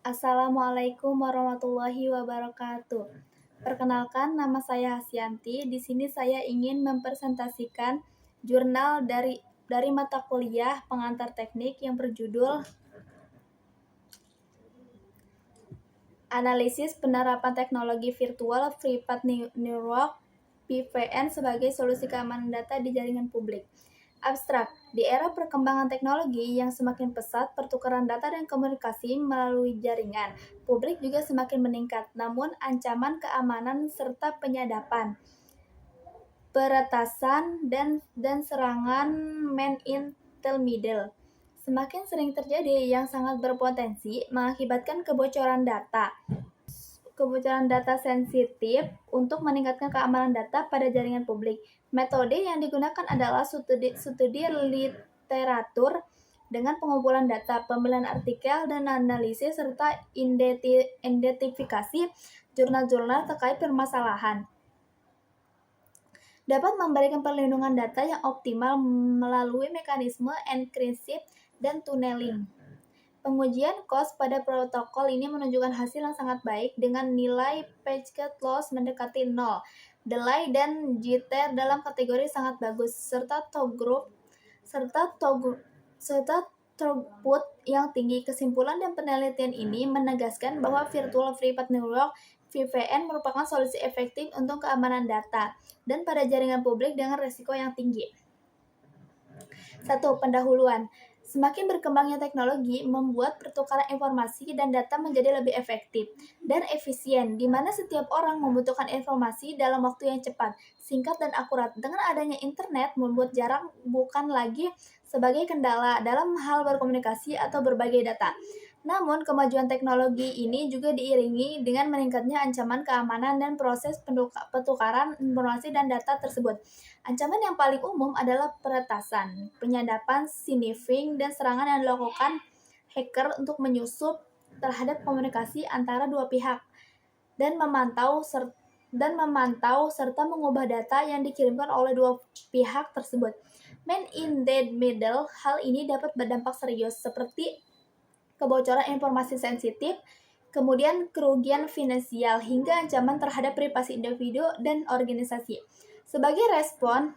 Assalamualaikum warahmatullahi wabarakatuh. Perkenalkan, nama saya Hasyanti. Di sini saya ingin mempresentasikan jurnal dari mata kuliah pengantar teknik yang berjudul Analisis Penerapan Teknologi Virtual Private Network (PVN) sebagai solusi keamanan data di jaringan publik. Abstrak, di era perkembangan teknologi yang semakin pesat, pertukaran data dan komunikasi melalui jaringan publik juga semakin meningkat. Namun, ancaman keamanan serta penyadapan, peretasan, dan serangan man-in-the-middle semakin sering terjadi yang sangat berpotensi mengakibatkan kebocoran data sensitif untuk meningkatkan keamanan data pada jaringan publik. Metode yang digunakan adalah studi literatur dengan pengumpulan data, pemilihan artikel, dan analisis, serta identifikasi jurnal-jurnal terkait permasalahan. Dapat memberikan perlindungan data yang optimal melalui mekanisme enkripsi dan tunneling. Pengujian cost pada protokol ini menunjukkan hasil yang sangat baik dengan nilai packet loss mendekati 0, delay dan jitter dalam kategori sangat bagus, serta throughput yang tinggi. Kesimpulan dan penelitian ini menegaskan bahwa Virtual Private Network (VPN) merupakan solusi efektif untuk keamanan data dan pada jaringan publik dengan risiko yang tinggi. 1. Pendahuluan. Semakin berkembangnya teknologi membuat pertukaran informasi dan data menjadi lebih efektif dan efisien, di mana setiap orang membutuhkan informasi dalam waktu yang cepat, singkat, dan akurat. Dengan adanya internet, membuat jarak bukan lagi sebagai kendala dalam hal berkomunikasi atau berbagi data. Namun, kemajuan teknologi ini juga diiringi dengan meningkatnya ancaman keamanan dan proses pertukaran informasi dan data tersebut. Ancaman yang paling umum adalah peretasan, penyadapan, sniffing, dan serangan yang dilakukan hacker untuk menyusup terhadap komunikasi antara dua pihak dan memantau serta mengubah data yang dikirimkan oleh dua pihak tersebut. Man in the middle, hal ini dapat berdampak serius seperti kebocoran informasi sensitif, kemudian kerugian finansial, hingga ancaman terhadap privasi individu dan organisasi. Sebagai respon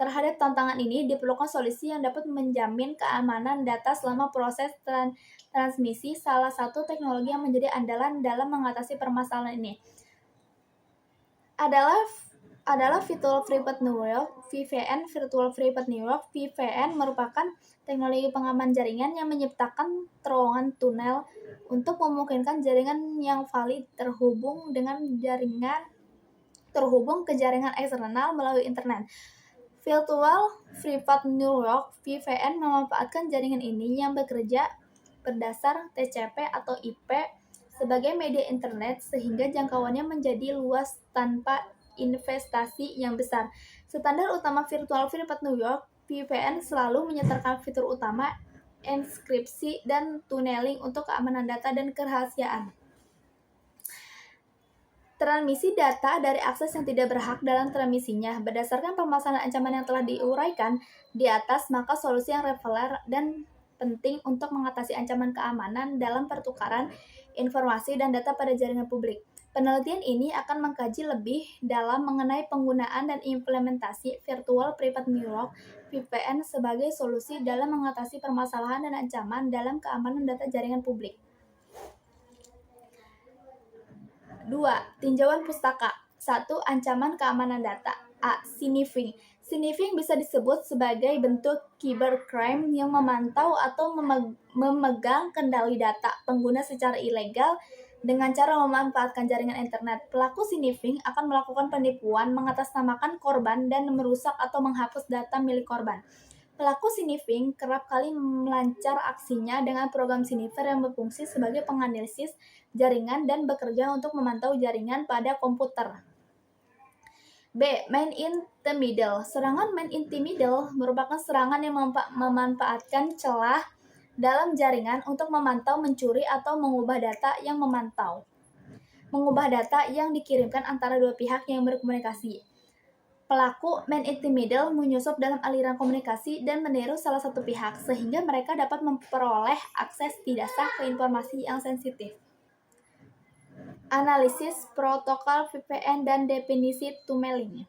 terhadap tantangan ini, diperlukan solusi yang dapat menjamin keamanan data selama proses transmisi. Salah satu teknologi yang menjadi andalan dalam mengatasi permasalahan ini adalah Virtual Private Network (VPN). Virtual Private Network (VPN) merupakan teknologi pengaman jaringan yang menciptakan terowongan tunnel untuk memungkinkan jaringan yang valid terhubung ke jaringan eksternal melalui internet. Virtual Private Network (VPN) memanfaatkan jaringan ini yang bekerja berdasar TCP atau IP sebagai media internet, sehingga jangkauannya menjadi luas tanpa investasi yang besar. Standar utama Virtual Private Network (VPN) selalu menyertakan fitur utama enkripsi dan tunneling untuk keamanan data dan kerahasiaan. Transmisi data dari akses yang tidak berhak dalam transmisinya. Berdasarkan permasalahan ancaman yang telah diuraikan di atas, maka solusi yang relevan dan penting untuk mengatasi ancaman keamanan dalam pertukaran informasi dan data pada jaringan publik. Penelitian ini akan mengkaji lebih dalam mengenai penggunaan dan implementasi Virtual Private Network (VPN) sebagai solusi dalam mengatasi permasalahan dan ancaman dalam keamanan data jaringan publik. 2. Tinjauan pustaka. 1. Ancaman keamanan data. A. Sniffing. Sniffing bisa disebut sebagai bentuk cybercrime yang memantau atau memegang kendali data pengguna secara ilegal dengan cara memanfaatkan jaringan internet. Pelaku sniffing akan melakukan penipuan, mengatasnamakan korban, dan merusak atau menghapus data milik korban. Pelaku sniffing kerap kali melancar aksinya dengan program sniffer yang berfungsi sebagai penganalisis jaringan dan bekerja untuk memantau jaringan pada komputer. B. Man in the middle. Serangan man in the middle merupakan serangan yang memanfaatkan celah dalam jaringan untuk memantau, mencuri, atau mengubah data yang dikirimkan antara dua pihak yang berkomunikasi. Pelaku man in the middle menyusup dalam aliran komunikasi dan meniru salah satu pihak, sehingga mereka dapat memperoleh akses tidak sah ke informasi yang sensitif. Analisis protokol VPN dan definisi tunneling.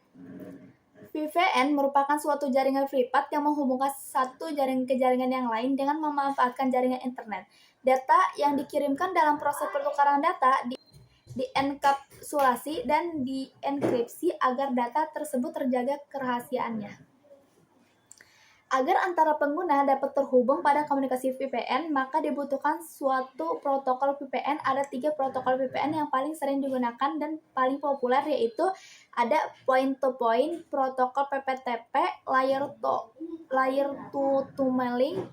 VPN merupakan suatu jaringan privat yang menghubungkan satu jaringan ke jaringan yang lain dengan memanfaatkan jaringan internet. Data yang dikirimkan dalam proses pertukaran data dienkapsulasi dan dienkripsi agar data tersebut terjaga kerahasiaannya. Agar antara pengguna dapat terhubung pada komunikasi VPN, maka dibutuhkan suatu protokol VPN. Ada 3 protokol VPN yang paling sering digunakan dan paling populer, yaitu ada point-to-point, protokol PPTP, layer 2 tunneling,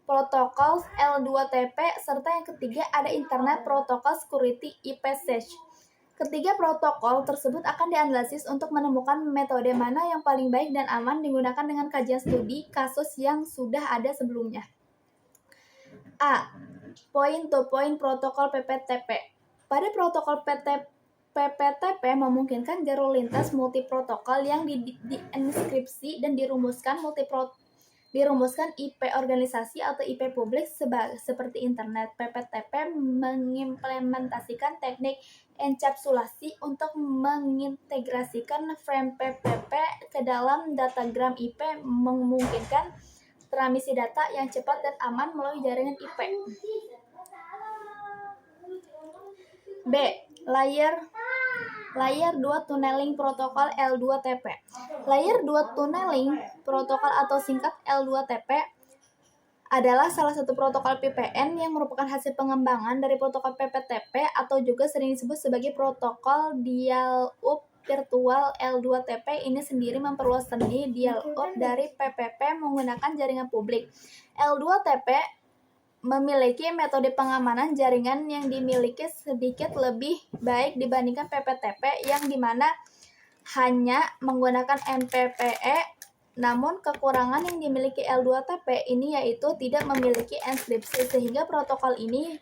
protokol L2TP, serta yang ketiga ada Internet Protocol Security IPsec. Ketiga protokol tersebut akan dianalisis untuk menemukan metode mana yang paling baik dan aman digunakan dengan kajian studi kasus yang sudah ada sebelumnya. A. Point-to-point protokol PPTP. Pada protokol PPTP memungkinkan jalur lintas multiprotokol yang dienkripsi dan dirumuskan IP organisasi atau IP publik seperti internet. PPTP mengimplementasikan teknik enkapsulasi untuk mengintegrasikan frame PPP ke dalam datagram IP, memungkinkan transmisi data yang cepat dan aman melalui jaringan IP. B. Layer 2 Tunneling Protokol L2TP. Layer 2 Tunneling Protokol atau singkat L2TP adalah salah satu protokol VPN yang merupakan hasil pengembangan dari protokol PPTP atau juga sering disebut sebagai protokol dial-up virtual. L2TP ini sendiri memperluas seni dial-up dari PPP menggunakan jaringan publik. L2TP memiliki metode pengamanan jaringan yang dimiliki sedikit lebih baik dibandingkan PPTP yang dimana hanya menggunakan MPPE. Namun kekurangan yang dimiliki L2TP ini yaitu tidak memiliki enkripsi, sehingga protokol ini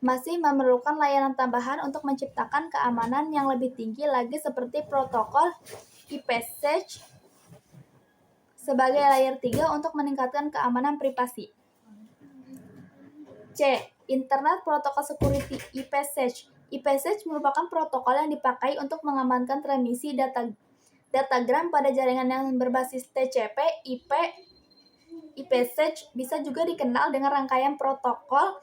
masih memerlukan layanan tambahan untuk menciptakan keamanan yang lebih tinggi lagi seperti protokol IPsec sebagai layer 3 untuk meningkatkan keamanan privasi. C. Internet Protocol Security IPsec. IPsec merupakan protokol yang dipakai untuk mengamankan transmisi datagram pada jaringan yang berbasis TCP. IPsec bisa juga dikenal dengan rangkaian protokol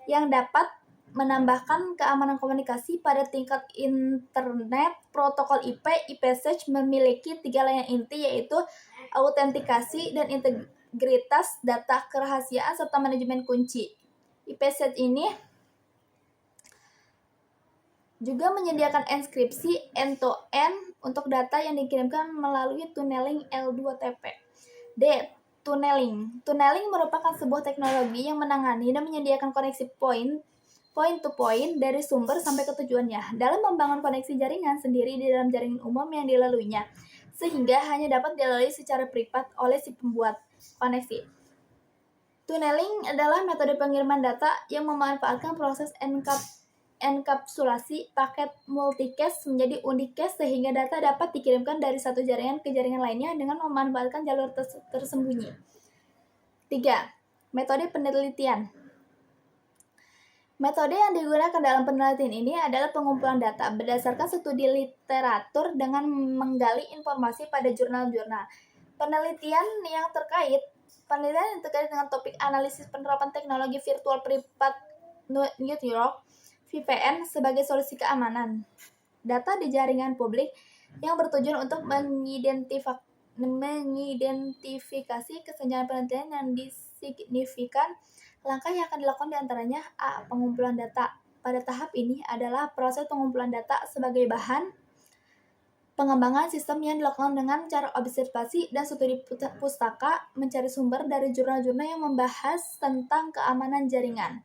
yang dapat menambahkan keamanan komunikasi pada tingkat internet. Protokol IPsec memiliki 3 layanan inti, yaitu autentikasi dan integritas data, kerahasiaan, serta manajemen kunci. IPsec ini juga menyediakan enkripsi end-to-end untuk data yang dikirimkan melalui tunneling L2TP. D. Tunneling. Tunneling merupakan sebuah teknologi yang menangani dan menyediakan koneksi point-to-point dari sumber sampai ke tujuannya dalam membangun koneksi jaringan sendiri di dalam jaringan umum yang dilaluinya, sehingga hanya dapat dilalui secara privat oleh si pembuat koneksi. Tunneling adalah metode pengiriman data yang memanfaatkan proses enkapsulasi paket multicast menjadi unicast, sehingga data dapat dikirimkan dari satu jaringan ke jaringan lainnya dengan memanfaatkan jalur tersembunyi. 3. Metode penelitian. Metode yang digunakan dalam penelitian ini adalah pengumpulan data berdasarkan studi literatur dengan menggali informasi pada jurnal-jurnal. Penelitian yang terkait dengan topik analisis penerapan teknologi virtual privat network VPN sebagai solusi keamanan data di jaringan publik yang bertujuan untuk mengidentifikasi kesenjangan penelitian yang signifikan. Langkah yang akan dilakukan diantaranya: A. Pengumpulan data. Pada tahap ini adalah proses pengumpulan data sebagai bahan pengembangan sistem yang dilakukan dengan cara observasi dan studi pustaka, mencari sumber dari jurnal-jurnal yang membahas tentang keamanan jaringan.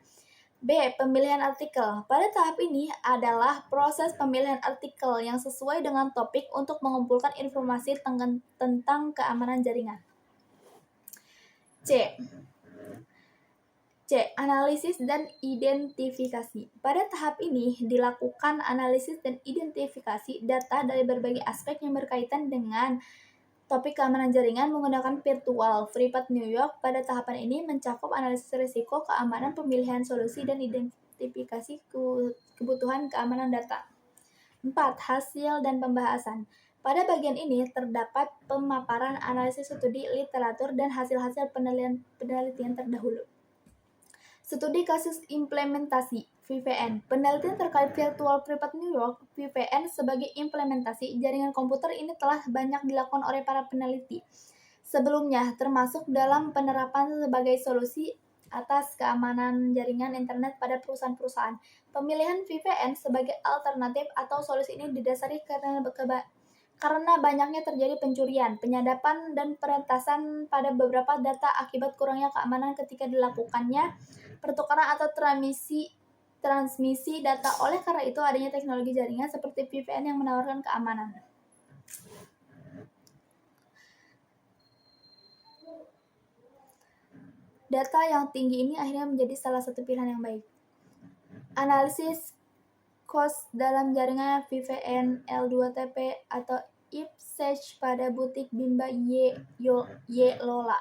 B. Pemilihan artikel. Pada tahap ini adalah proses pemilihan artikel yang sesuai dengan topik untuk mengumpulkan informasi tentang keamanan jaringan. C. C. Analisis dan identifikasi. Pada tahap ini dilakukan analisis dan identifikasi data dari berbagai aspek yang berkaitan dengan topik keamanan jaringan menggunakan virtual FreePath New York. Pada tahapan ini mencakup analisis risiko keamanan, pemilihan solusi, dan identifikasi kebutuhan keamanan data. 4. Hasil dan pembahasan. Pada bagian ini terdapat pemaparan analisis studi literatur dan hasil-hasil penelitian terdahulu. Studi kasus implementasi VPN. Penelitian terkait Virtual Private New York (VPN) sebagai implementasi jaringan komputer ini telah banyak dilakukan oleh para peneliti sebelumnya, termasuk dalam penerapan sebagai solusi atas keamanan jaringan internet pada perusahaan-perusahaan. Pemilihan VPN sebagai alternatif atau solusi ini didasari karena banyaknya terjadi pencurian, penyadapan, dan peretasan pada beberapa data akibat kurangnya keamanan ketika dilakukannya pertukaran atau transmisi data. Oleh karena itu, adanya teknologi jaringan seperti VPN yang menawarkan keamanan. Data yang tinggi ini akhirnya menjadi salah satu pilihan yang baik. Analisis cost dalam jaringan VPN L2TP atau IPsec pada butik Bimba Lola.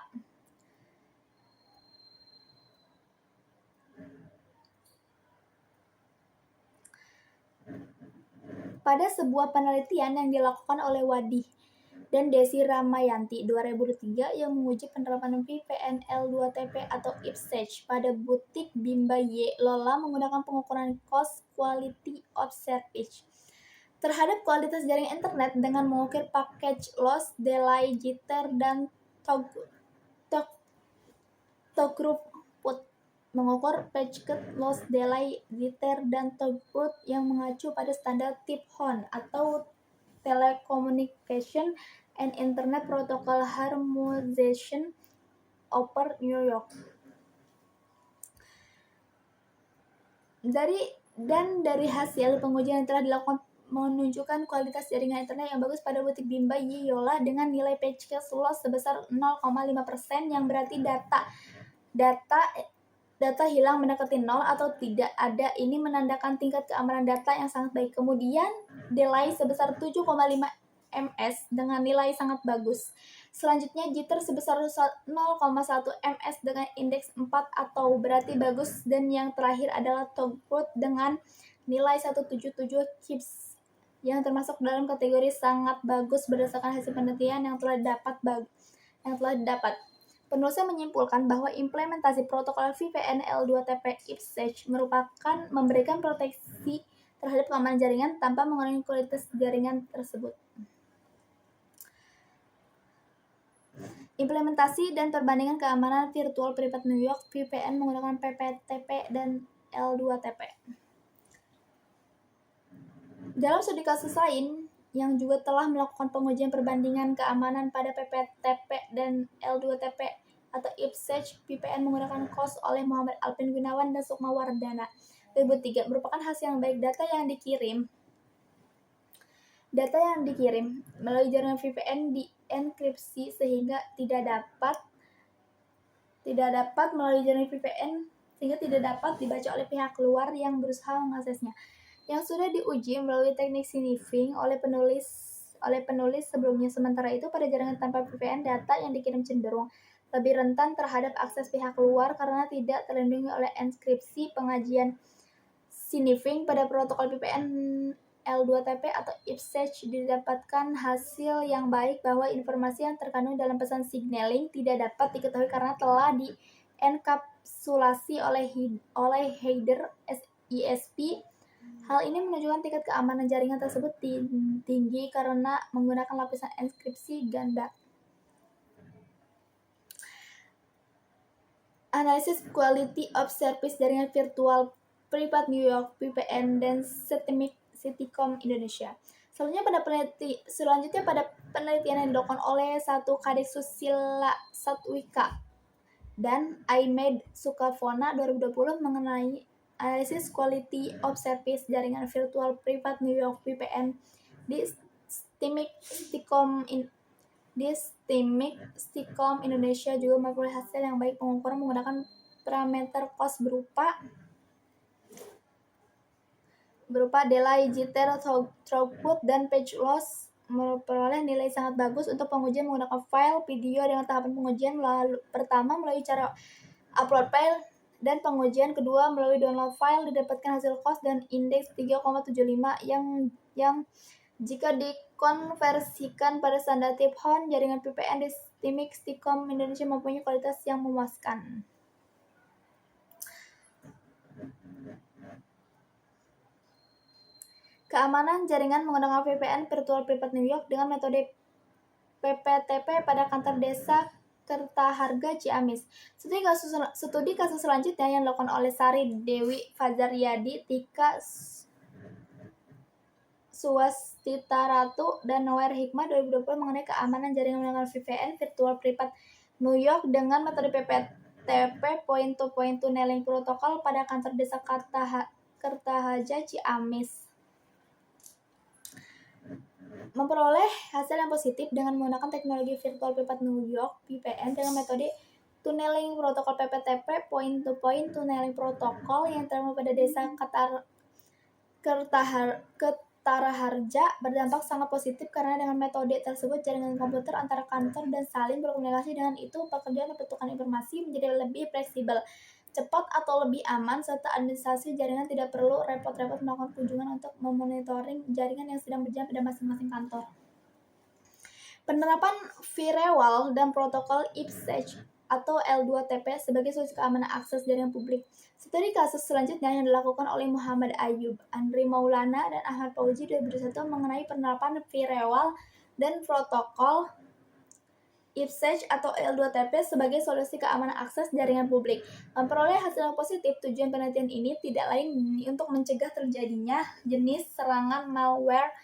Pada sebuah penelitian yang dilakukan oleh Wadih dan Desi Ramayanti 2003 yang menguji penerapan VPN L2TP atau IPsec pada butik Bimba Lola menggunakan pengukuran cost quality of service terhadap kualitas jaringan internet dengan mengukir package loss, delay, jitter, dan throughput. Mengukur packet loss, delay, jitter, dan throughput yang mengacu pada standar TIP-HON atau Telecommunication and Internet Protocol Harmonization over New York. Dari hasil pengujian yang telah dilakukan menunjukkan kualitas jaringan internet yang bagus pada butik Bimba Yola dengan nilai packet loss sebesar 0,5%, yang berarti data hilang mendekati 0 atau tidak ada. Ini menandakan tingkat keamanan data yang sangat baik. Kemudian delay sebesar 7,5 ms dengan nilai sangat bagus. Selanjutnya jitter sebesar 0,1 ms dengan indeks 4 atau berarti bagus, dan yang terakhir adalah throughput dengan nilai 177 kips yang termasuk dalam kategori sangat bagus berdasarkan hasil penelitian yang telah didapat. Penulisnya menyimpulkan bahwa implementasi protokol VPN L2TP IPsec memberikan proteksi terhadap keamanan jaringan tanpa mengurangi kualitas jaringan tersebut. Implementasi dan perbandingan keamanan Virtual Private New York VPN menggunakan PPTP dan L2TP. Dalam studi kasus lain yang juga telah melakukan pengujian perbandingan keamanan pada PPTP dan L2TP atau IPsec VPN menggunakan COS oleh Muhammad Alvin Gunawan dan Sukma Wardana 2003 merupakan hasil yang baik. Data yang dikirim melalui jaringan VPN dienkripsi sehingga tidak dapat melalui jaringan VPN sehingga tidak dapat dibaca oleh pihak luar yang berusaha mengaksesnya, yang sudah diuji melalui teknik sniffing oleh penulis sebelumnya. Sementara itu, pada jaringan tanpa VPN, data yang dikirim cenderung lebih rentan terhadap akses pihak luar karena tidak terlindungi oleh enkripsi. Pengajian sniffing pada protokol VPN L2TP atau IPsec didapatkan hasil yang baik bahwa informasi yang terkandung dalam pesan signaling tidak dapat diketahui karena telah dienkapsulasi oleh header ISP. Hal ini menunjukkan tingkat keamanan jaringan tersebut tinggi karena menggunakan lapisan enkripsi ganda. Analisis quality of service jaringan Virtual Private New York VPN dan Citycom Indonesia. Selanjutnya pada penelitian yang dilakukan oleh satu Kadek Susila Satwika dan Aimed Sukavona 2020 mengenai analisis quality of service jaringan Virtual Private New York VPN di Citycom Indonesia juga memperoleh hasil yang baik. Pengukuran menggunakan parameter cost berupa delay, jitter, throughput, dan page loss memperoleh nilai sangat bagus untuk pengujian menggunakan file video dengan tahapan pengujian pertama melalui cara upload file dan pengujian kedua melalui download file didapatkan hasil cost dan indeks 3,75 yang jika dikonversikan pada standar tip HON jaringan VPN di Stimix T-Com Indonesia mempunyai kualitas yang memuaskan. Keamanan jaringan menggunakan VPN Virtual Private New York dengan metode PPTP pada kantor desa Kertaharga Ciamis. Studi kasus selanjutnya yang dilakukan oleh Sari Dewi Fajaryadi, Tika Suwastita Ratu, dan Noer Hikmah 2020 mengenai keamanan jaringan menggunakan VPN Virtual Private New York dengan metode PPTP Point-to-Point Tunneling Protocol pada kantor desa Kertaharja Ciamis. Memperoleh hasil yang positif dengan menggunakan teknologi Virtual Private New York VPN dengan metode Tunneling Protocol PPTP Point-to-Point Tunneling Protocol yang terdapat pada desa Kertaharja berdampak sangat positif karena dengan metode tersebut jaringan komputer antara kantor dan saling berkomunikasi. Dengan itu pekerjaan membentukkan informasi menjadi lebih fleksibel, cepat atau lebih aman, serta administrasi jaringan tidak perlu repot-repot melakukan kunjungan untuk memonitoring jaringan yang sedang berjalan pada masing-masing kantor. Penerapan firewall dan protokol IPsec atau L2TP sebagai solusi keamanan akses jaringan publik. Studi kasus selanjutnya yang dilakukan oleh Muhammad Ayub, Andri Maulana, dan Ahmad Fauzi 2021 mengenai penerapan firewall dan protokol IPsec atau L2TP sebagai solusi keamanan akses jaringan publik. Memperoleh hasil yang positif, tujuan penelitian ini tidak lain untuk mencegah terjadinya jenis serangan malware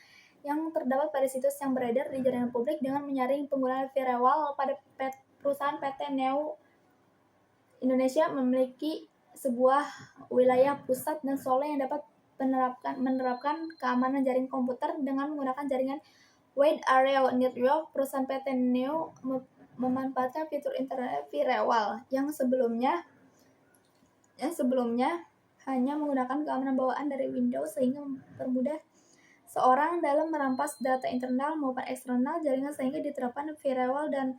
yang terdapat pada situs yang beredar di jaringan publik dengan menyaring penggunaan firewall. Pada perusahaan PT Neo Indonesia memiliki sebuah wilayah pusat dan Solo yang dapat menerapkan keamanan jaring komputer dengan menggunakan jaringan Wide Area Network. Perusahaan PT Neo memanfaatkan fitur internet firewall yang sebelumnya hanya menggunakan keamanan bawaan dari Windows sehingga mempermudah seorang dalam merampas data internal maupun eksternal jaringan, sehingga diterapkan firewall dan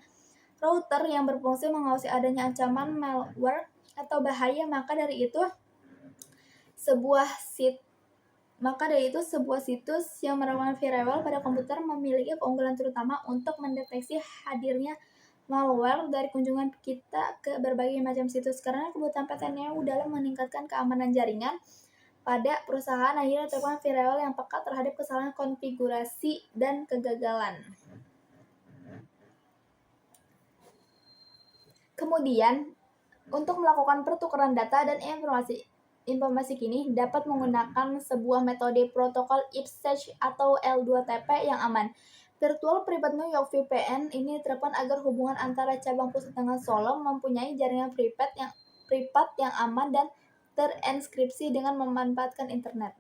router yang berfungsi mengawasi adanya ancaman malware atau bahaya. Maka dari itu sebuah situs yang menerapkan firewall pada komputer memiliki keunggulan terutama untuk mendeteksi hadirnya malware dari kunjungan kita ke berbagai macam situs. Karena kebutuhan PT Neo dalam meningkatkan keamanan jaringan pada perusahaan, akhirnya terapkan firewall yang peka terhadap kesalahan konfigurasi dan kegagalan. Kemudian, untuk melakukan pertukaran data dan informasi kini dapat menggunakan sebuah metode protokol IPsec atau L2TP yang aman. Virtual Private New York VPN ini diterapkan agar hubungan antara cabang pusat dengan Solo mempunyai jaringan privat yang aman dan terenskripsi dengan memanfaatkan internet.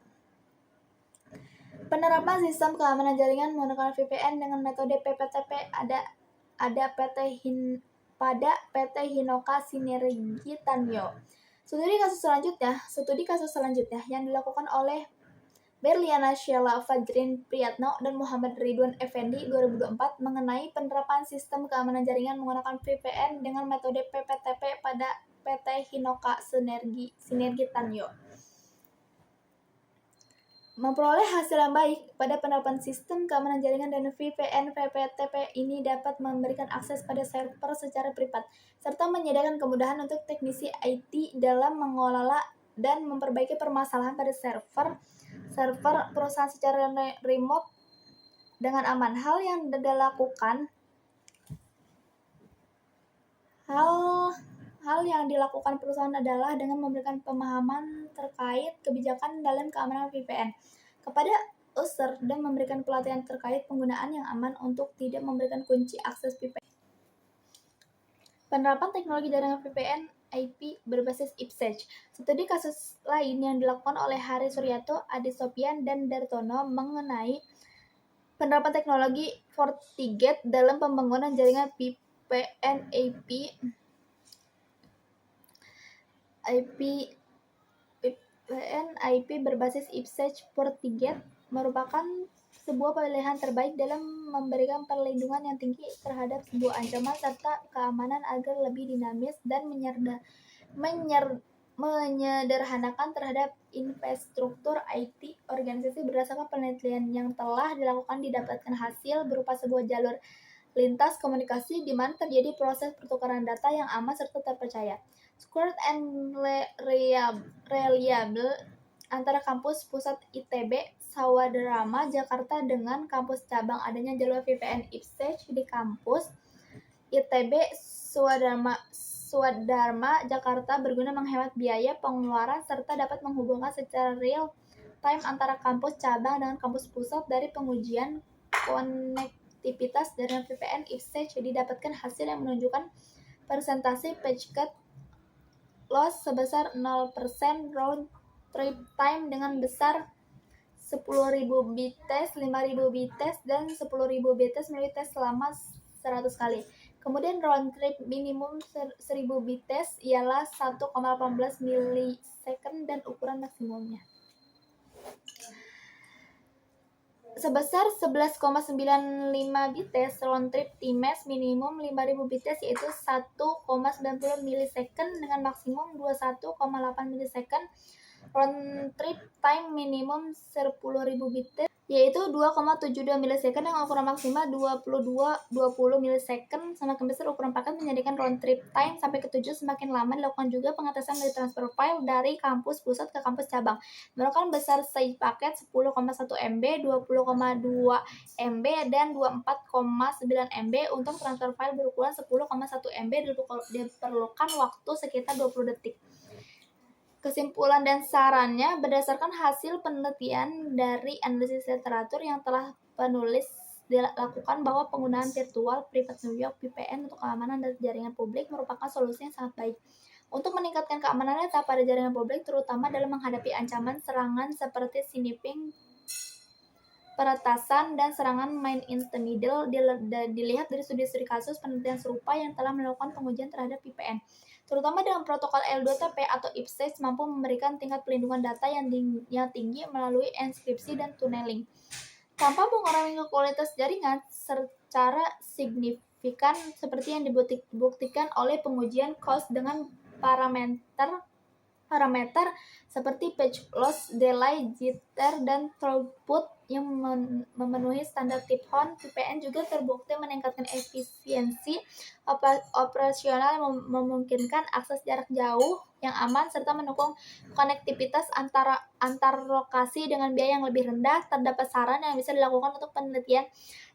Penerapan sistem keamanan jaringan menggunakan VPN dengan metode PPTP pada PT Hinoka Sinergi Tanyo. Studi kasus selanjutnya yang dilakukan oleh Berliana Sheila Fajrin Priyatno dan Muhammad Ridwan Effendi 2024 mengenai penerapan sistem keamanan jaringan menggunakan VPN dengan metode PPTP pada PT Hinoka Sinergi Tanyo. Memperoleh hasil yang baik pada penerapan sistem keamanan jaringan dan VPN PPTP ini dapat memberikan akses pada server secara privat, serta menyediakan kemudahan untuk teknisi IT dalam mengelola dan memperbaiki permasalahan pada server perusahaan secara remote dengan aman. Hal yang dilakukan perusahaan adalah dengan memberikan pemahaman terkait kebijakan dalam keamanan VPN kepada user dan memberikan pelatihan terkait penggunaan yang aman untuk tidak memberikan kunci akses VPN. Penerapan teknologi jaringan VPN IP berbasis IPsec. Studi kasus lain yang dilakukan oleh Hari Suryato, Adi Sopyan, dan Dartono mengenai penerapan teknologi FortiGate dalam pembangunan jaringan VPN IP IP VPN IP berbasis Ipsech FortiGate merupakan sebuah pilihan terbaik dalam memberikan perlindungan yang tinggi terhadap sebuah ancaman serta keamanan agar lebih dinamis dan menyederhanakan terhadap infrastruktur IT organisasi. Berdasarkan penelitian yang telah dilakukan, didapatkan hasil berupa sebuah jalur lintas komunikasi di mana terjadi proses pertukaran data yang aman serta terpercaya, secure and reliable antara kampus pusat ITB Sawadharma Jakarta dengan kampus cabang. Adanya jalur VPN Ipsech di kampus ITB Swadharma Jakarta berguna menghemat biaya pengeluaran serta dapat menghubungkan secara real time antara kampus cabang dengan kampus pusat. Dari pengujian konektivitas jaringan VPN Ipsech didapatkan hasil yang menunjukkan persentase packet loss sebesar 0%, round trip time dengan besar 10.000 bites, 5.000 bites, dan 10.000 bites melalui tes selama 100 kali. Kemudian round trip minimum 1.000 bites ialah 1,18 milisecond dan ukuran maksimumnya sebesar 11,95 bites. Round trip times minimum 5.000 bites yaitu 1,90 milisecond dengan maksimum 21,8 milisecond. Round trip time minimum 10.000 bites yaitu 2,72 milisecond dengan ukuran maksimal 20 milisecond. Semakin besar ukuran paket menjadikan round trip time sampai ke 7 semakin lama. Dilakukan juga pengatasan dari transfer file dari kampus pusat ke kampus cabang. Melakukan besar size paket 10,1 MB, 20,2 MB, dan 24,9 MB. Untuk transfer file berukuran 10,1 MB diperlukan waktu sekitar 20 detik. Kesimpulan dan sarannya, berdasarkan hasil penelitian dari analisis literatur yang telah penulis dilakukan bahwa penggunaan virtual private network VPN untuk keamanan data jaringan publik merupakan solusi yang sangat baik untuk meningkatkan keamanan data pada jaringan publik, terutama dalam menghadapi ancaman serangan seperti sniffing, peretasan, dan serangan man in the middle. Dilihat dari studi-studi kasus penelitian serupa yang telah melakukan pengujian terhadap VPN, terutama dengan protokol L2TP atau Ipsech, mampu memberikan tingkat pelindungan data yang tinggi melalui enkripsi dan tunneling tanpa mengurangi kualitas jaringan secara signifikan, seperti yang dibuktikan oleh pengujian cost dengan parameter seperti page loss, delay, jitter, dan throughput yang memenuhi standar tip horn. VPN juga terbukti meningkatkan efisiensi operasional yang memungkinkan akses jarak jauh yang aman serta mendukung konektivitas antar lokasi dengan biaya yang lebih rendah. Terdapat saran yang bisa dilakukan untuk penelitian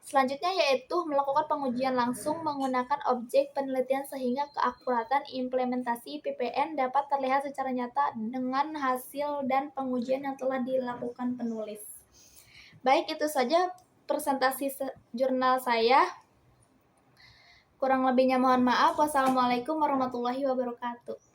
selanjutnya, yaitu melakukan pengujian langsung menggunakan objek penelitian sehingga keakuratan implementasi VPN dapat terlihat secara nyata dengan hasil dan pengujian yang telah dilakukan penulis. Baik, itu saja presentasi jurnal saya. Kurang lebihnya mohon maaf. Wassalamualaikum warahmatullahi wabarakatuh.